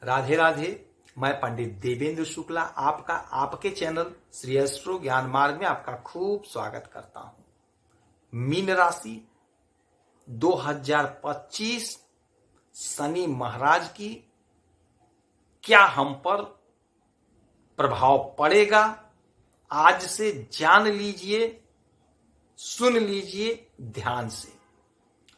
राधे राधे। मैं पंडित देवेंद्र शुक्ला आपका आपके चैनल श्री एस्ट्रो ज्ञान मार्ग में आपका खूब स्वागत करता हूं। मीन राशि 2025 शनि महाराज की क्या हम पर प्रभाव पड़ेगा, आज से जान लीजिए, सुन लीजिए ध्यान से।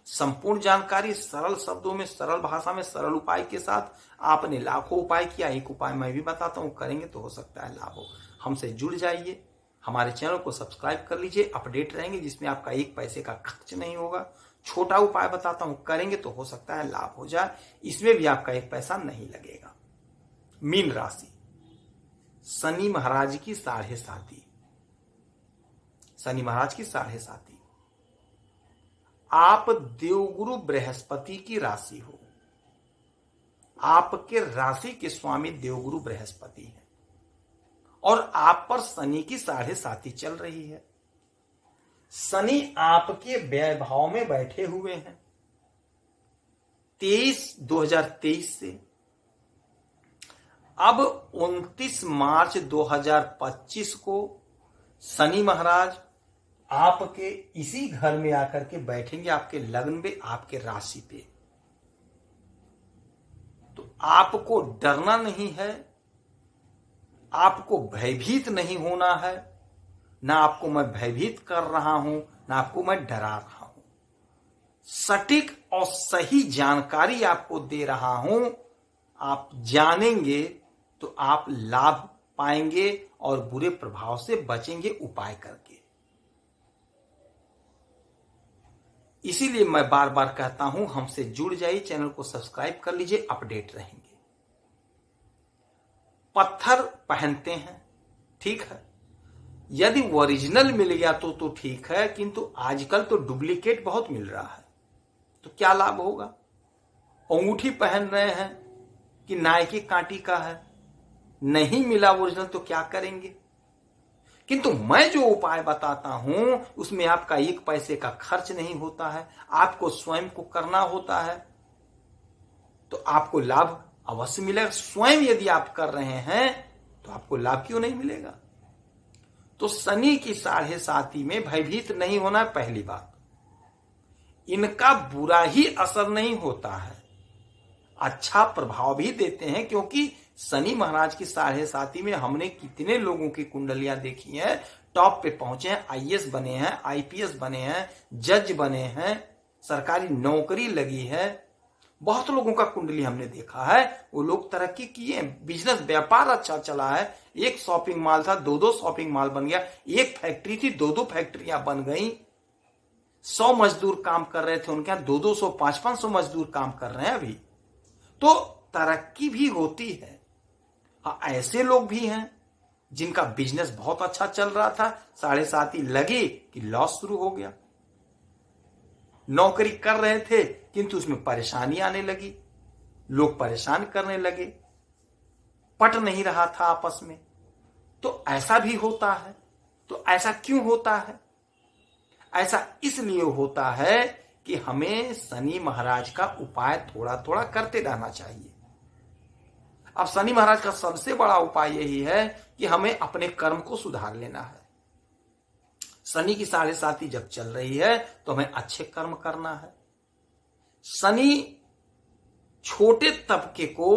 संपूर्ण जानकारी सरल शब्दों में, सरल भाषा में, सरल उपाय के साथ। आपने लाखों उपाय किया, एक उपाय मैं भी बताता हूं, करेंगे तो हो सकता है लाभ हो। हमसे जुड़ जाइए, हमारे चैनल को सब्सक्राइब कर लीजिए, अपडेट रहेंगे जिसमें आपका एक पैसे का खर्च नहीं होगा। छोटा उपाय बताता हूं, करेंगे तो हो सकता है लाभ हो जाए, इसमें भी आपका एक पैसा नहीं लगेगा। मीन राशि, शनि महाराज की 7.5, शनि महाराज की 7.5। आप देवगुरु बृहस्पति की राशि हो, आपके राशि के स्वामी देवगुरु बृहस्पति हैं और आप पर शनि की 7.5 चल रही है। शनि आपके व्यय भाव में बैठे हुए हैं 2023 से। अब 29 मार्च 2025 को शनि महाराज आपके इसी घर में आकर के बैठेंगे, आपके लग्न पे, आपके राशि पे। तो आपको डरना नहीं है, आपको भयभीत नहीं होना है। ना आपको मैं भयभीत कर रहा हूं, ना आपको मैं डरा रहा हूं। सटीक और सही जानकारी आपको दे रहा हूं। आप जानेंगे तो आप लाभ पाएंगे और बुरे प्रभाव से बचेंगे उपाय करके। इसीलिए मैं बार बार कहता हूं, हमसे जुड़ जाइए, चैनल को सब्सक्राइब कर लीजिए, अपडेट रहेंगे। पत्थर पहनते हैं, ठीक है, यदि ओरिजिनल मिल गया तो ठीक है, किंतु आजकल तो डुप्लीकेट बहुत मिल रहा है, तो क्या लाभ होगा। अंगूठी पहन रहे हैं कि नायकी कांटी का है, नहीं मिला ओरिजिनल तो क्या करेंगे। किंतु मैं जो उपाय बताता हूं उसमें आपका एक पैसे का खर्च नहीं होता है, आपको स्वयं को करना होता है, तो आपको लाभ अवश्य मिलेगा। स्वयं यदि आप कर रहे हैं तो आपको लाभ क्यों नहीं मिलेगा। तो शनि की 7.5 में भयभीत नहीं होना। पहली बात, इनका बुरा ही असर नहीं होता है, अच्छा प्रभाव भी देते हैं, क्योंकि शनि महाराज की 7.5 में हमने कितने लोगों की कुंडलियां देखी हैं, टॉप पे पहुंचे हैं, आईएएस बने हैं, आईपीएस बने हैं, जज बने हैं, सरकारी नौकरी लगी है। बहुत लोगों का कुंडली हमने देखा है, वो लोग तरक्की किए, बिजनेस व्यापार अच्छा चला है। एक शॉपिंग मॉल था, 2-2 शॉपिंग मॉल बन गया, एक फैक्ट्री थी, 2-2 फैक्ट्रियां बन गई। 100 मजदूर काम कर रहे थे, उनके यहां 200, 500 मजदूर काम कर रहे हैं अभी। तो तरक्की भी होती है। हाँ, ऐसे लोग भी हैं जिनका बिजनेस बहुत अच्छा चल रहा था, 7.5 लगी कि लॉस शुरू हो गया। नौकरी कर रहे थे किंतु उसमें परेशानी आने लगी, लोग परेशान करने लगे, पट नहीं रहा था आपस में। तो ऐसा भी होता है। तो ऐसा क्यों होता है? ऐसा इसलिए होता है कि हमें शनि महाराज का उपाय थोड़ा थोड़ा करते रहना चाहिए। अब शनि महाराज का सबसे बड़ा उपाय यही है कि हमें अपने कर्म को सुधार लेना है। शनि की 7.5 जब चल रही है तो हमें अच्छे कर्म करना है। शनि छोटे तबके को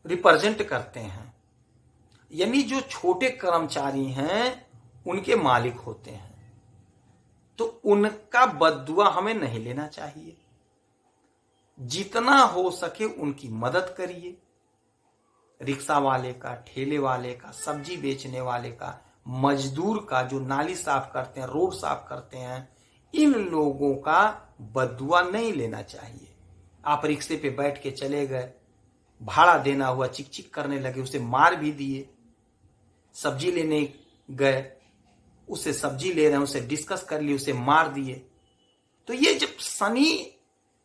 रिप्रेजेंट करते हैं, यानी जो छोटे कर्मचारी हैं उनके मालिक होते हैं, तो उनका बद्दुआ हमें नहीं लेना चाहिए। जितना हो सके उनकी मदद करिए। रिक्शा वाले का, ठेले वाले का, सब्जी बेचने वाले का, मजदूर का, जो नाली साफ करते हैं, रोड साफ करते हैं, इन लोगों का बद्दुआ नहीं लेना चाहिए। आप रिक्शे पे बैठ के चले गए, भाड़ा देना हुआ, चिक चिक करने लगे, उसे मार भी दिए। सब्जी लेने गए, उसे सब्जी ले रहे हैं, उसे डिस्कस कर लिए, उसे मार दिए। तो ये जब शनि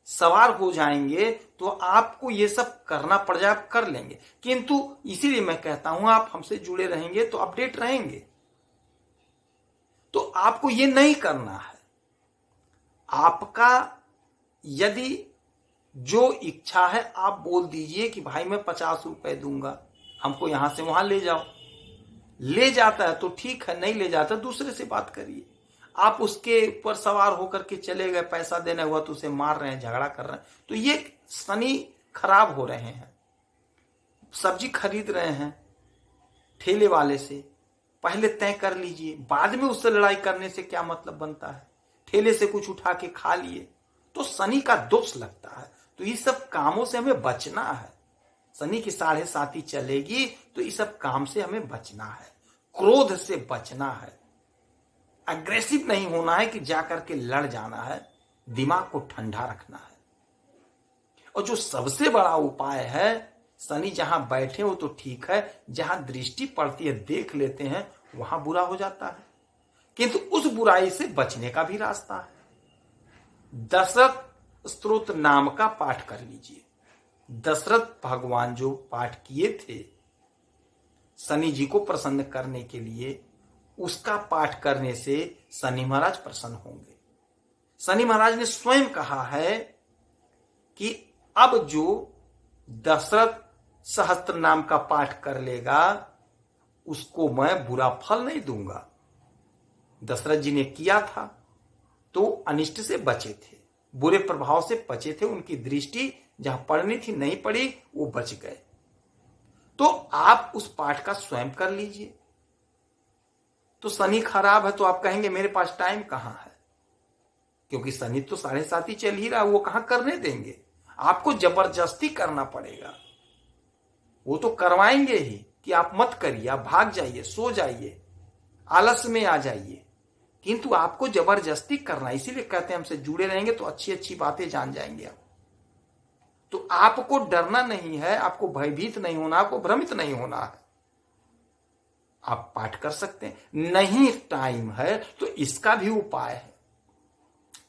सवार हो जाएंगे तो आपको ये सब करना पड़ जाए, आप कर लेंगे। किंतु इसीलिए मैं कहता हूं, आप हमसे जुड़े रहेंगे तो अपडेट रहेंगे। तो आपको ये नहीं करना है। आपका यदि जो इच्छा है आप बोल दीजिए कि भाई मैं 50 रुपए दूंगा, हमको यहां से वहां ले जाओ। ले जाता है तो ठीक है, नहीं ले जाता दूसरे से बात करिए। आप उसके ऊपर सवार होकर के चले गए, पैसा देना हुआ तो उसे मार रहे हैं, झगड़ा कर रहे हैं, तो ये शनि खराब हो रहे हैं। सब्जी खरीद रहे हैं ठेले वाले से, पहले तय कर लीजिए, बाद में उससे लड़ाई करने से क्या मतलब बनता है। ठेले से कुछ उठा के खा लिए तो शनि का दोष लगता है। तो ये सब कामों से हमें बचना है। शनि की 7.5 चलेगी तो इस सब काम से हमें बचना है, क्रोध से बचना है, अग्रेसिव नहीं होना है कि जाकर के लड़ जाना है, दिमाग को ठंडा रखना है। और जो सबसे बड़ा उपाय है, शनि जहां बैठे हो तो ठीक है, जहां दृष्टि पड़ती है देख लेते हैं वहां बुरा हो जाता है, किंतु उस बुराई से बचने का भी रास्ता है। दशरथ स्तोत्र नाम का पाठ कर लीजिए। दशरथ भगवान जो पाठ किए थे शनि जी को प्रसन्न करने के लिए, उसका पाठ करने से शनि महाराज प्रसन्न होंगे। शनि महाराज ने स्वयं कहा है कि अब जो दशरथ सहस्त्र नाम का पाठ कर लेगा उसको मैं बुरा फल नहीं दूंगा। दशरथ जी ने किया था तो अनिष्ट से बचे थे, बुरे प्रभाव से बचे थे, उनकी दृष्टि जहां पड़नी थी नहीं पड़ी, वो बच गए। तो आप उस पाठ का स्वयं कर लीजिए। तो शनि खराब है तो आप कहेंगे मेरे पास टाइम कहां है, क्योंकि शनि तो 7.5 चल ही रहा, वो कहां करने देंगे। आपको जबरदस्ती करना पड़ेगा, वो तो करवाएंगे ही कि आप मत करिए, आप भाग जाइए, सो जाइए, आलस में आ जाइए, किंतु आपको जबरदस्ती करना। इसीलिए कहते हैं हमसे जुड़े रहेंगे तो अच्छी अच्छी बातें जान जाएंगे आप। तो आपको डरना नहीं है, आपको भयभीत नहीं होना, आपको भ्रमित नहीं होना है। आप पाठ कर सकते हैं। नहीं टाइम है तो इसका भी उपाय है।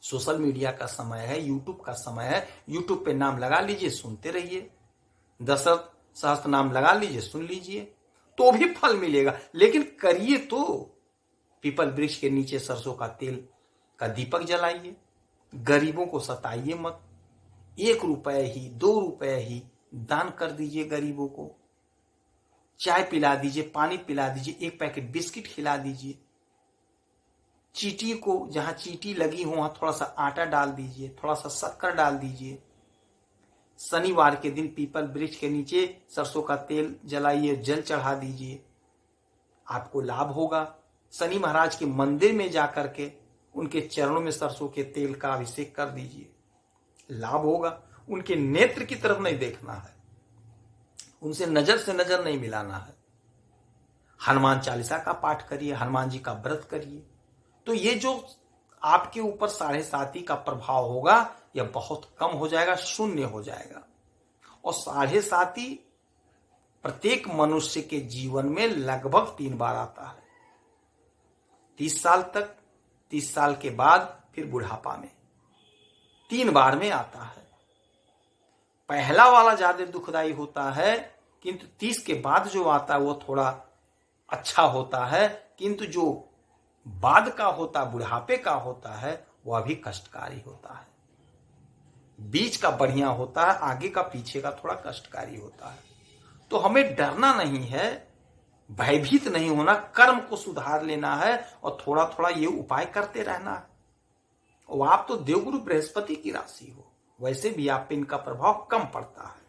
सोशल मीडिया का समय है, यूट्यूब का समय है, यूट्यूब पे नाम लगा लीजिए, सुनते रहिए। दशरथ सहस्त्र नाम लगा लीजिए, सुन लीजिए, तो भी फल मिलेगा। लेकिन करिए तो पीपल वृक्ष के नीचे सरसों का तेल का दीपक जलाइए, गरीबों को सताइए मत। 1 रुपए ही, 2 रुपए ही दान कर दीजिए गरीबों को। चाय पिला दीजिए, पानी पिला दीजिए, 1 पैकेट बिस्किट खिला दीजिए। चींटी को जहां चींटी लगी हो वहां थोड़ा सा आटा डाल दीजिए, थोड़ा सा शक्कर डाल दीजिए। शनिवार के दिन पीपल वृक्ष के नीचे सरसों का तेल जलाइए, जल चढ़ा दीजिए, आपको लाभ होगा। शनि महाराज के मंदिर में जाकर के उनके चरणों में सरसों के तेल का अभिषेक कर दीजिए, लाभ होगा। उनके नेत्र की तरफ नहीं देखना है, उनसे नजर से नजर नहीं मिलाना है। हनुमान चालीसा का पाठ करिए, हनुमान जी का व्रत करिए, तो ये जो आपके ऊपर 7.5 का प्रभाव होगा यह बहुत कम हो जाएगा, शून्य हो जाएगा। और 7.5 प्रत्येक मनुष्य के जीवन में लगभग 3 बार आता है। 30 साल तक, 30 साल के बाद फिर बुढ़ापा में 3 बार में आता है। पहला वाला ज्यादा दुखदाई होता है, किंतु 30 के बाद जो आता है वो थोड़ा अच्छा होता है, किंतु जो बाद का होता, बुढ़ापे का होता है, वह भी कष्टकारी होता है। बीच का बढ़िया होता है, आगे का पीछे का थोड़ा कष्टकारी होता है। तो हमें डरना नहीं है, भयभीत नहीं होना, कर्म को सुधार लेना है और थोड़ा थोड़ा ये उपाय करते रहना है। और आप तो देवगुरु बृहस्पति की राशि हो, वैसे भी आप पे इनका प्रभाव कम पड़ता है।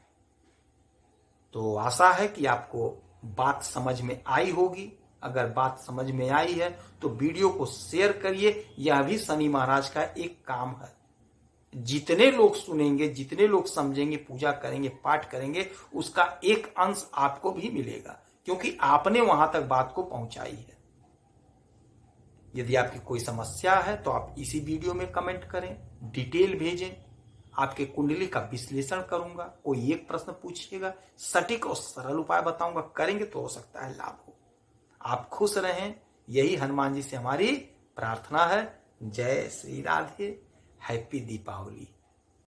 तो आशा है कि आपको बात समझ में आई होगी। अगर बात समझ में आई है तो वीडियो को शेयर करिए। यह भी शनि महाराज का एक काम है। जितने लोग सुनेंगे, जितने लोग समझेंगे, पूजा करेंगे, पाठ करेंगे, उसका एक अंश आपको भी मिलेगा, क्योंकि आपने वहां तक बात को पहुंचाई है। यदि आपकी कोई समस्या है तो आप इसी वीडियो में कमेंट करें, डिटेल भेजें, आपके कुंडली का विश्लेषण करूंगा। कोई एक प्रश्न पूछिएगा, सटीक और सरल उपाय बताऊंगा, करेंगे तो हो सकता है लाभ हो। आप खुश रहें, यही हनुमान जी से हमारी प्रार्थना है। जय श्री राधे, हैप्पी दीपावली।